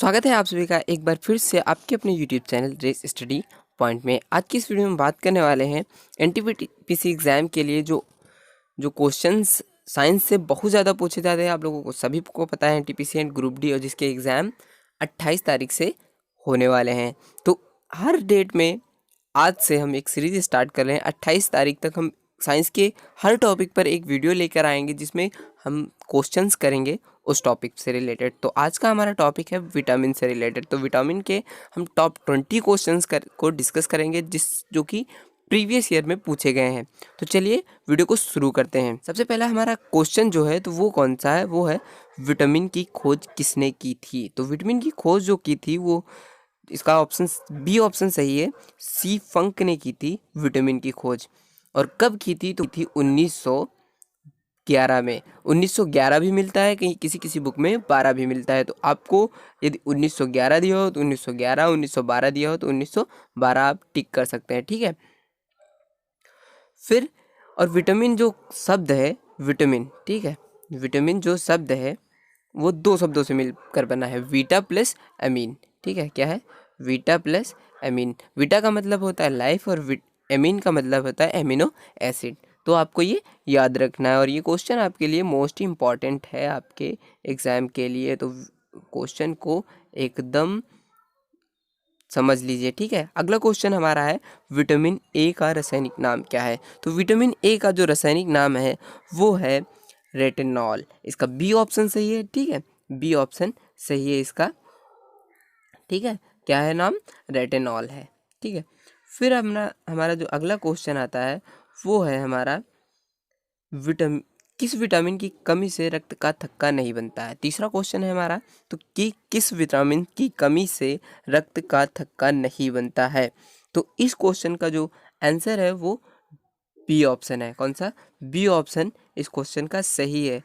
स्वागत है आप सभी का एक बार फिर से आपके अपने YouTube channel race study point में। आज की इस वीडियो में बात करने वाले हैं एनटीपीसी एग्ज़ाम के लिए जो जो क्वेश्चंस साइंस से बहुत ज़्यादा पूछे जाते हैं। आप लोगों को सभी को पता है एनटीपीसी एंड ग्रुप डी, और जिसके एग्ज़ाम 28 तारीख से होने वाले हैं। तो हर डेट में आज से हम एक सीरीज स्टार्ट कर रहे हैं। 28 तारीख तक हम साइंस के हर टॉपिक पर एक वीडियो लेकर आएंगे जिसमें हम क्वेश्चंस करेंगे उस टॉपिक से रिलेटेड। तो आज का हमारा टॉपिक है विटामिन से रिलेटेड। तो विटामिन के हम टॉप 20 क्वेश्चंस को डिस्कस करेंगे जो कि प्रीवियस ईयर में पूछे गए हैं। तो चलिए वीडियो को शुरू करते हैं। सबसे पहला हमारा क्वेश्चन जो है तो वो कौन सा है, वो है विटामिन की खोज किसने की थी। तो विटामिन की खोज जो की थी वो, इसका ऑप्शन बी ऑप्शन सही है, सी फंक ने की थी विटामिन की खोज। और कब की थी तो थी 1911 में। 1911 भी मिलता है कहीं, किसी किसी बुक में 12 भी मिलता है। तो आपको यदि 1911 दिया हो तो 1911, 1912 दिया हो तो 1912 आप टिक कर सकते हैं, ठीक है। फिर और विटामिन जो शब्द है, विटामिन, ठीक है, विटामिन जो शब्द है वो दो शब्दों से मिलकर बना है, वीटा प्लस अमीन, ठीक है। क्या है? वीटा प्लस अमीन। वीटा का मतलब होता है लाइफ और अमीन का मतलब होता है एमिनो एसिड। तो आपको ये याद रखना है और ये क्वेश्चन आपके लिए मोस्ट इम्पॉर्टेंट है आपके एग्ज़ाम के लिए। तो क्वेश्चन को एकदम समझ लीजिए, ठीक है। अगला क्वेश्चन हमारा है विटामिन ए का रासायनिक नाम क्या है। तो विटामिन ए का जो रासायनिक नाम है वो है रेटिनॉल। इसका बी ऑप्शन सही है, ठीक है, बी ऑप्शन सही है इसका, ठीक है। क्या है नाम? रेटिनॉल है, ठीक है। फिर हमारा जो अगला क्वेश्चन आता है वो है हमारा किस विटामिन की कमी से रक्त का थक्का नहीं बनता है। तीसरा क्वेश्चन है हमारा, तो किस विटामिन की कमी से रक्त का थक्का नहीं बनता है। तो इस क्वेश्चन का जो आंसर है वो बी ऑप्शन है। कौन सा? बी ऑप्शन इस क्वेश्चन का सही है।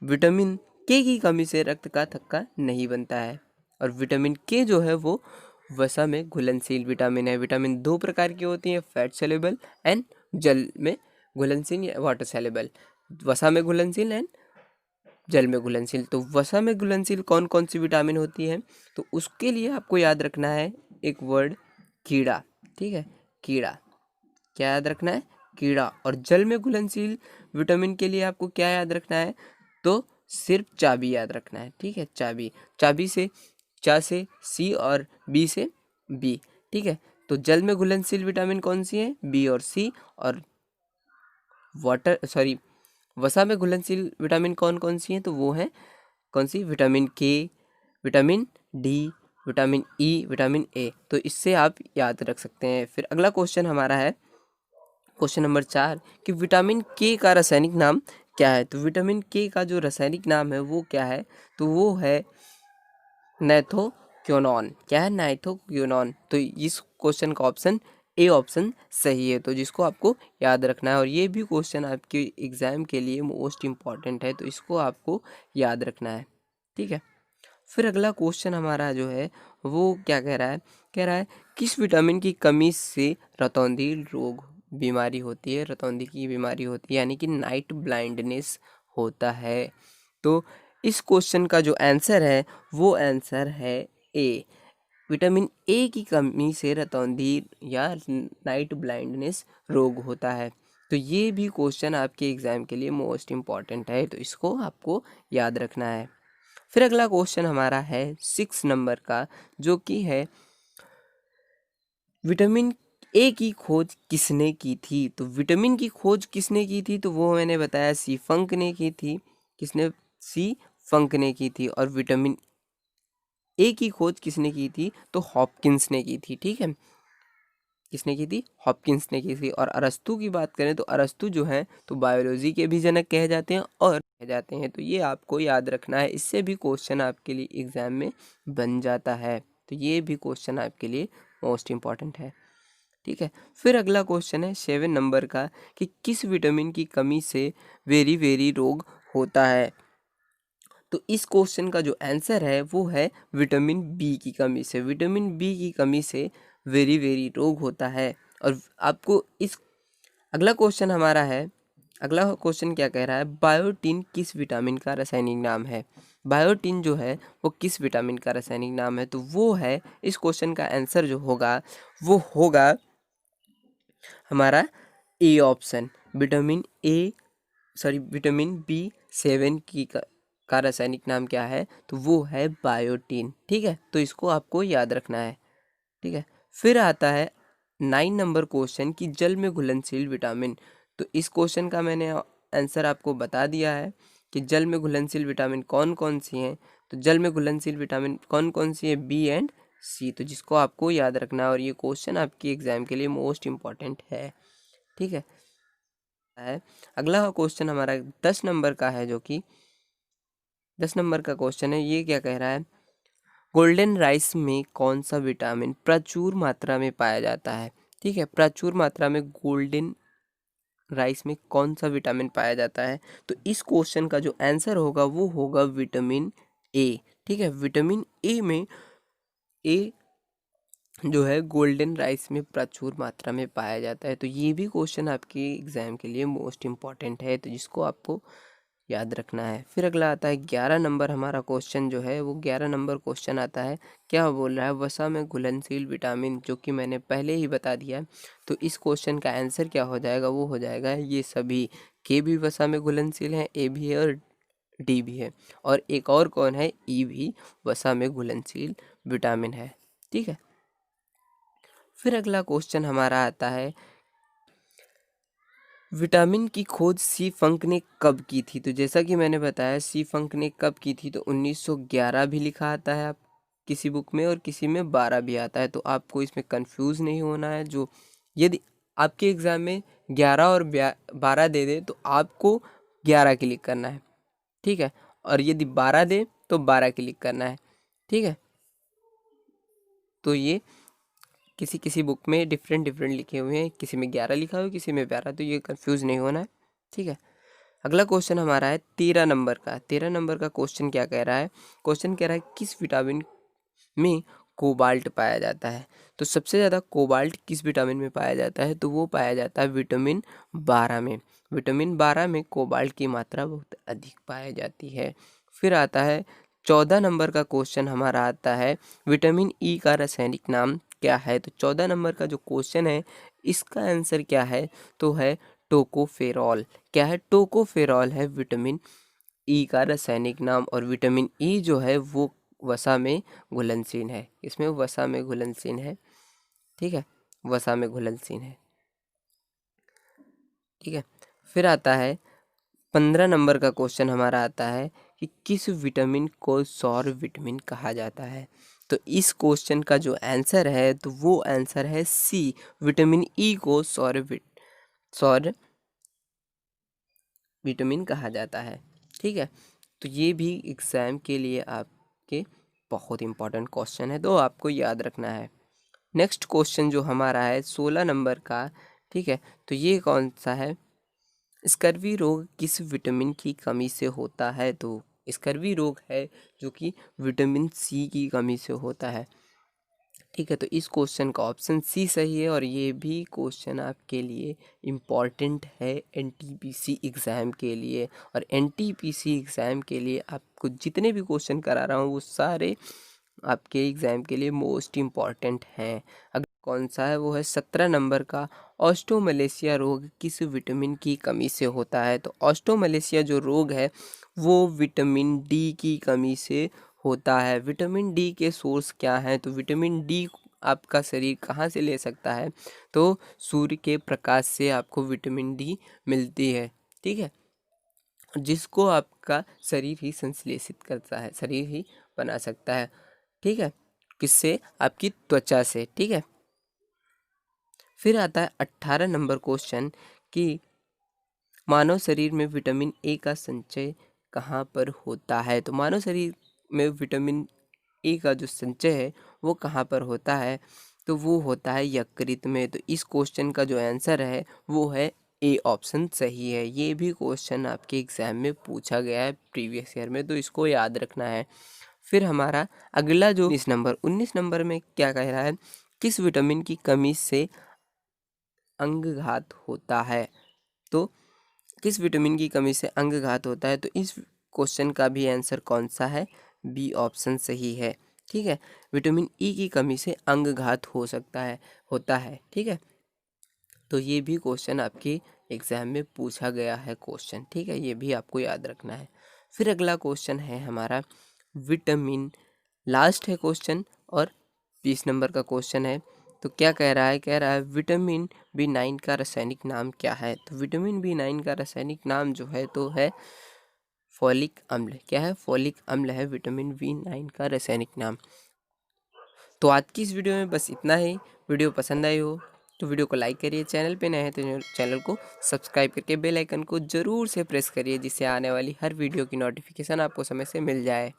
विटामिन के की कमी से रक्त का थक्का नहीं बनता है। और विटामिन के जो है वो वसा में घुलनशील विटामिन है। विटामिन दो प्रकार की होती है, फैट सेलेबल एंड जल में घुलनशील या वाटर सेलेबल। वसा में घुलनशील एंड जल में घुलनशील। तो वसा में घुलनशील कौन कौन सी विटामिन होती है, तो उसके लिए आपको याद रखना है एक वर्ड, कीड़ा, ठीक है, कीड़ा। क्या याद रखना है? कीड़ा। और जल में घुलनशील विटामिन के लिए आपको क्या याद रखना है, तो सिर्फ चाबी याद रखना है, ठीक है, चाबी। चाबी से चा से सी और बी से बी, ठीक है। तो जल में घुलनशील विटामिन कौन सी है? बी और सी। और वसा में घुलनशील विटामिन कौन कौन सी है, तो वो है कौन सी? विटामिन के, vitamin D, vitamin E, vitamin A. तो इससे आप याद रख सकते हैं। फिर अगला क्वेश्चन हमारा है क्वेश्चन नंबर 4 कि विटामिन के का रासायनिक नाम क्या है। तो विटामिन के का जो रासायनिक नाम है वो क्या है, तो वो है नाइथोक्विनोन। क्या है? नाइथोक्विनोन। तो इस क्वेश्चन का ऑप्शन ए ऑप्शन सही है, तो जिसको आपको याद रखना है। और ये भी क्वेश्चन आपके एग्ज़ाम के लिए मोस्ट इम्पॉर्टेंट है, तो इसको आपको याद रखना है, ठीक है। फिर अगला क्वेश्चन हमारा जो है वो क्या कह रहा है, कह रहा है किस विटामिन की कमी से रतौंधी रोग बीमारी होती है, रतौंधी की बीमारी होती है, यानी कि नाइट ब्लाइंडनेस होता है। तो इस क्वेश्चन का जो आंसर है वो आंसर है ए। विटामिन ए की कमी से रतौंधी या नाइट ब्लाइंडनेस रोग होता है। तो ये भी क्वेश्चन आपके एग्ज़ाम के लिए मोस्ट इम्पॉर्टेंट है, तो इसको आपको याद रखना है। फिर अगला क्वेश्चन हमारा है 6 नंबर का, जो कि है विटामिन ए की खोज किसने की थी। तो विटामिन की खोज किसने की थी, तो वो मैंने बताया सी फंक ने की थी। किसने? सी फंक ने की थी। और विटामिन ए की खोज किसने की थी, तो हॉपकिंस ने की थी, ठीक है। किसने की थी? हॉपकिंस ने की थी। और अरस्तु की बात करें तो अरस्तु जो है तो बायोलॉजी के भी जनक कहे जाते हैं और कहे जाते हैं। तो ये आपको याद रखना है, इससे भी क्वेश्चन आपके लिए एग्जाम में बन जाता है। तो ये भी क्वेश्चन आपके लिए मोस्ट इम्पॉर्टेंट है, ठीक है। फिर अगला क्वेश्चन है 7 नंबर का कि किस विटामिन की कमी से वेरी वेरी रोग होता है। तो इस क्वेश्चन का जो आंसर है वो है विटामिन बी की कमी से। विटामिन बी की कमी से वेरी वेरी रोग होता है। और आपको इस अगला क्वेश्चन हमारा है, अगला क्वेश्चन क्या कह रहा है, बायोटीन किस विटामिन का रासायनिक नाम है। बायोटिन जो है वो किस विटामिन का रासायनिक नाम है? तो वो है, इस क्वेश्चन का आंसर जो होगा वो होगा हमारा ए ऑप्शन, विटामिन B7 का रासायनिक नाम क्या है? तो वो है बायोटिन। ठीक है, तो इसको आपको याद रखना है। ठीक है, फिर आता है 9 नंबर क्वेश्चन कि जल में घुलनशील विटामिन। तो इस क्वेश्चन का मैंने आंसर आपको बता दिया है कि जल में घुलनशील विटामिन कौन कौन सी हैं। तो जल में घुलनशील विटामिन कौन कौन सी है? बी एंड सी। तो जिसको आपको याद रखना है, और ये क्वेश्चन आपकी एग्जाम के लिए मोस्ट इम्पॉर्टेंट है। ठीक है, अगला क्वेश्चन हमारा 10 नंबर का है, जो कि 10 नंबर का क्वेश्चन है। ये क्या कह रहा है? गोल्डन राइस में कौन सा विटामिन प्रचुर मात्रा में पाया जाता है? ठीक है, प्रचुर मात्रा में गोल्डन राइस में कौन सा विटामिन पाया जाता है? तो इस क्वेश्चन का जो आंसर होगा वो होगा विटामिन ए। ठीक है, विटामिन ए में, ए जो है गोल्डन राइस में प्रचुर मात्रा में पाया जाता है। तो ये भी क्वेश्चन आपके एग्जाम के लिए मोस्ट इम्पॉर्टेंट है, तो जिसको आपको याद रखना है। फिर अगला आता है 11 नंबर हमारा क्वेश्चन जो है वो 11 नंबर क्वेश्चन आता है। क्या बोल रहा है? वसा में घुलनशील विटामिन, जो कि मैंने पहले ही बता दिया है। तो इस क्वेश्चन का आंसर क्या हो जाएगा? वो हो जाएगा ये सभी। के भी वसा में घुलनशील है, ए भी है और डी भी है, और एक और कौन है? ई भी वसा में घुलनशील विटामिन है। ठीक है, फिर अगला क्वेश्चन हमारा आता है, विटामिन की खोज सी फंक ने कब की थी? तो जैसा कि मैंने बताया, सी फंक ने कब की थी? तो 1911 भी लिखा आता है आप किसी बुक में, और किसी में 12 भी आता है। तो आपको इसमें कंफ्यूज नहीं होना है। जो यदि आपके एग्ज़ाम में 11 और 12 दे दे तो आपको 11 क्लिक करना है। ठीक है, और यदि 12 दे तो 12 क्लिक करना है। ठीक है, तो ये किसी किसी बुक में डिफरेंट डिफरेंट लिखे हुए हैं, किसी में 11 लिखा हुआ है, किसी में 12, तो ये कंफ्यूज नहीं होना है। ठीक है, अगला क्वेश्चन हमारा है 13 नंबर का। 13 नंबर का क्वेश्चन क्या कह रहा है? क्वेश्चन कह रहा है किस विटामिन में कोबाल्ट पाया जाता है? तो सबसे ज़्यादा कोबाल्ट किस विटामिन में पाया जाता है? तो वो पाया जाता है विटामिन 12 में। विटामिन 12 में कोबाल्ट की मात्रा बहुत अधिक पाई जाती है। फिर आता है 14 नंबर का क्वेश्चन हमारा आता है, विटामिन ई का रासायनिक नाम क्या है? तो 14 नंबर का जो क्वेश्चन है इसका आंसर क्या है? तो है टोकोफेरॉल। क्या है? टोकोफेरॉल है विटामिन ई का रासायनिक नाम। और विटामिन ई जो है वो वसा में घुलनशील है। इसमें वसा में घुलनशील है। ठीक है, वसा में घुलनशील है। ठीक है, फिर आता है 15 नंबर का क्वेश्चन हमारा आता है कि किस विटामिन को सौर विटामिन कहा जाता है? तो इस क्वेश्चन का जो आंसर है तो वो आंसर है सी, विटामिन ई को सौर विटामिन कहा जाता है। ठीक है, तो ये भी एग्ज़ाम के लिए आपके बहुत इंपॉर्टेंट क्वेश्चन है, तो आपको याद रखना है। नेक्स्ट क्वेश्चन जो हमारा है 16 नंबर का। ठीक है, तो ये कौन सा है? स्कर्वी रोग किस विटामिन की कमी से होता है? तो स्कर्वी रोग है जो कि विटामिन सी की कमी से होता है। ठीक है, तो इस क्वेश्चन का ऑप्शन सी सही है, और ये भी क्वेश्चन आपके लिए इम्पॉर्टेंट है एनटीपीसी एग्ज़ाम के लिए। और एनटीपीसी एग्ज़ाम के लिए आपको जितने भी क्वेश्चन करा रहा हूँ वो सारे आपके एग्ज़ाम के लिए मोस्ट इम्पॉर्टेंट हैं। अगर कौन सा है? वो है 17 नंबर का, ऑस्टोमलेशिया रोग किस विटामिन की कमी से होता है? तो ऑस्टोमलेशिया जो रोग है वो विटामिन डी की कमी से होता है। विटामिन डी के सोर्स क्या हैं? तो विटामिन डी आपका शरीर कहाँ से ले सकता है? तो सूर्य के प्रकाश से आपको विटामिन डी मिलती है। ठीक है, जिसको आपका शरीर ही संश्लेषित करता है, शरीर ही बना सकता है। ठीक है, किससे? आपकी त्वचा से। ठीक है, फिर आता है 18 नंबर क्वेश्चन कि मानव शरीर में विटामिन ए का संचय कहाँ पर होता है? तो मानव शरीर में विटामिन ए का जो संचय है वो कहाँ पर होता है? तो वो होता है यकृत में। तो इस क्वेश्चन का जो आंसर है वो है ए ऑप्शन सही है। ये भी क्वेश्चन आपके एग्जाम में पूछा गया है प्रीवियस ईयर में, तो इसको याद रखना है। फिर हमारा अगला जो 19 नंबर में क्या कह रहा है? किस विटामिन की कमी से अंगघात होता है? तो किस विटामिन की कमी से अंगघात होता है? तो इस क्वेश्चन का भी आंसर कौन सा है, बी ऑप्शन सही है। ठीक है, विटामिन ई की कमी से अंगघात हो सकता है, होता है। ठीक है, तो ये भी क्वेश्चन आपके एग्जाम में पूछा गया है क्वेश्चन। ठीक है, ये भी आपको याद रखना है। फिर अगला क्वेश्चन है हमारा विटामिन, लास्ट है क्वेश्चन और 20 नंबर का क्वेश्चन है। तो क्या कह रहा है, कह रहा है विटामिन B9 का रासायनिक नाम क्या है। तो विटामिन B9 का रासायनिक नाम जो है तो है फॉलिक अम्ल। क्या है, फॉलिक अम्ल है विटामिन B9 का रासायनिक नाम। तो आज की इस वीडियो में बस इतना ही। वीडियो पसंद आई हो तो वीडियो को लाइक करिए, चैनल पे नए हैं तो चैनल को सब्सक्राइब करके बेल आइकन को ज़रूर से प्रेस करिए, जिससे आने वाली हर वीडियो की नोटिफिकेशन आपको समय से मिल जाए।